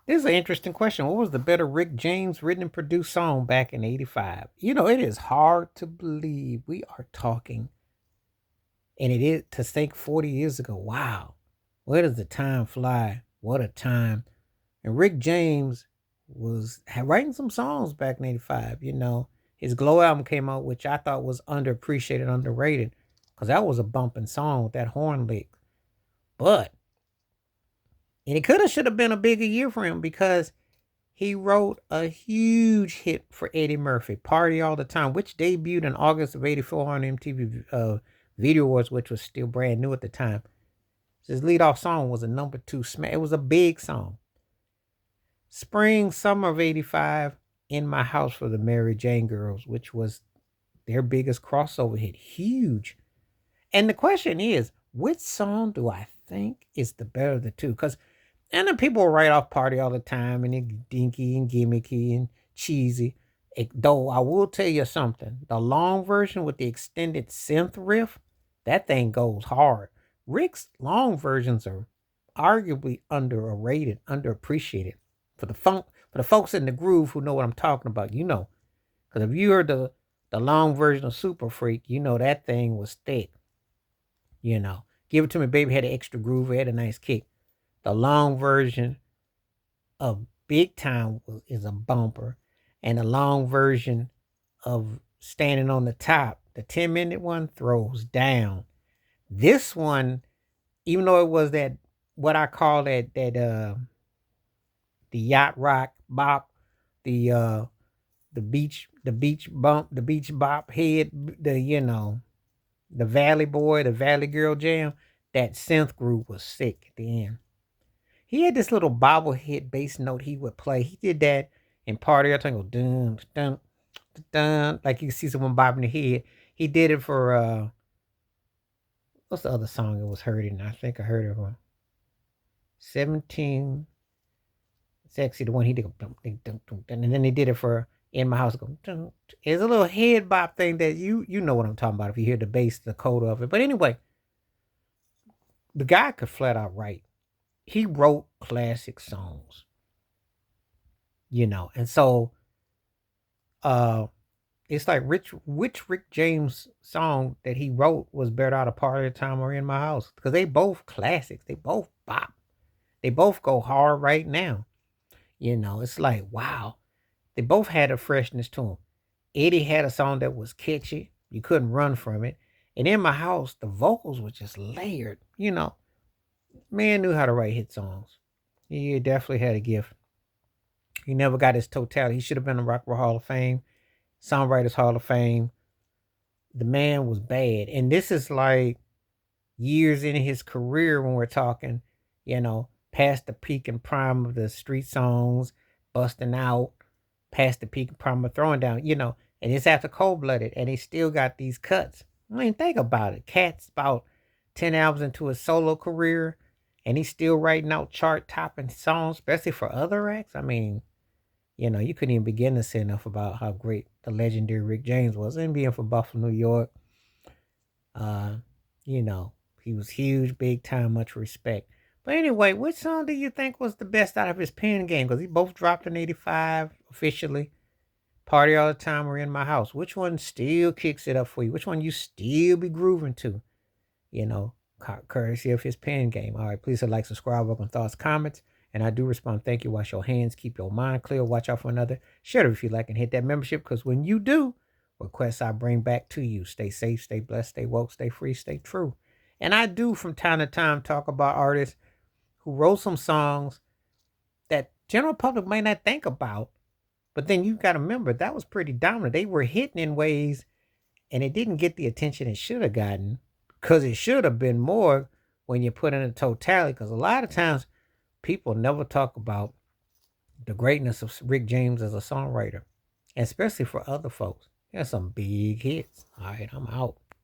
This is an interesting question. What was the better Rick James written and produced song back in '85? You know, it is hard to believe we are talking, and it is to think 40 years ago. Wow. Where does the time fly? What a time. And Rick James was writing some songs back in '85. You know, his Glow album came out, which I thought was underappreciated, underrated, because that was a bumping song with that horn lick. But, and it could have, should have been a bigger year for him because he wrote a huge hit for Eddie Murphy, Party All the Time, which debuted in August of '84 on MTV Video Awards, which was still brand new at the time. His leadoff song was a number two smash. It was a big song. Spring, summer of '85, In My House for the Mary Jane Girls, which was their biggest crossover hit. Huge. And the question is, which song do I think is the better of the two? Because and then people write off Party All the Time and it's dinky and gimmicky and cheesy. Though I will tell you something, the long version with the extended synth riff, that thing goes hard. Rick's long versions are arguably underrated, underappreciated. For the funk, for the folks in the groove who know what I'm talking about, you know. Because if you heard the long version of Super Freak, you know that thing was thick. You know, Give It To Me, Baby had an extra groove, it had a nice kick. The long version of Big Time is a bumper, and the long version of Standing on the Top, the 10-minute one, throws down. This one, even though it was that what I call that the yacht rock bop, the beach bump, the beach bop head, the the Valley Boy, the Valley Girl jam, that synth groove was sick at the end. He had this little bobblehead bass note he would play. He did that in Party. I think go dun dun dun, like you see someone bobbing the head. He did it for what's the other song it was heard in? I think I heard it on 17 Sexy, the one he did go dun, dun, dun, dun, dun, and then they did it for In My House go dun. It's a little head bop thing that you know what I'm talking about if you hear the bass, the coda of it. But anyway, the guy could flat out write. He wrote classic songs, and so uh it's like which Rick James song that he wrote was better out of Party of Time or In My House? Because they both classics. They both bop. They both go hard right now. It's like wow. They both had a freshness to them. Eddie had a song that was catchy. You couldn't run from it. And In My House, the vocals were just layered. Man knew how to write hit songs. He definitely had a gift. He never got his totality. He should have been in the Rock and Roll Hall of Fame, Songwriters Hall of Fame. The man was bad. And this is like years in his career when we're talking, past the peak and prime of the street songs, busting out, past the peak and prime of throwing down, and it's after Cold Blooded, and he still got these cuts. I mean, think about it. Cat's about 10 albums into his solo career, and he's still writing out chart topping songs, especially for other acts. I mean, you couldn't even begin to say enough about how great the legendary Rick James was. And being from Buffalo, New York, uh, you know, he was huge, big time, much respect. But anyway, which song do you think was the best out of his pen game? Because he both dropped in '85 officially. Party All the Time or In My House. Which one still kicks it up for you? Which one you still be grooving to? Courtesy of his pen game. All right, please like, subscribe, welcome thoughts, comments. And I do respond, thank you, wash your hands, keep your mind clear, watch out for another. Share it if you like and hit that membership because when you do, requests I bring back to you. Stay safe, stay blessed, stay woke, stay free, stay true. And I do from time to time talk about artists who wrote some songs that general public might not think about. But then you got to remember that was pretty dominant. They were hitting in ways and it didn't get the attention it should have gotten because it should have been more when you put in a totality. Because a lot of times people never talk about the greatness of Rick James as a songwriter, especially for other folks. There's some big hits. All right, I'm out.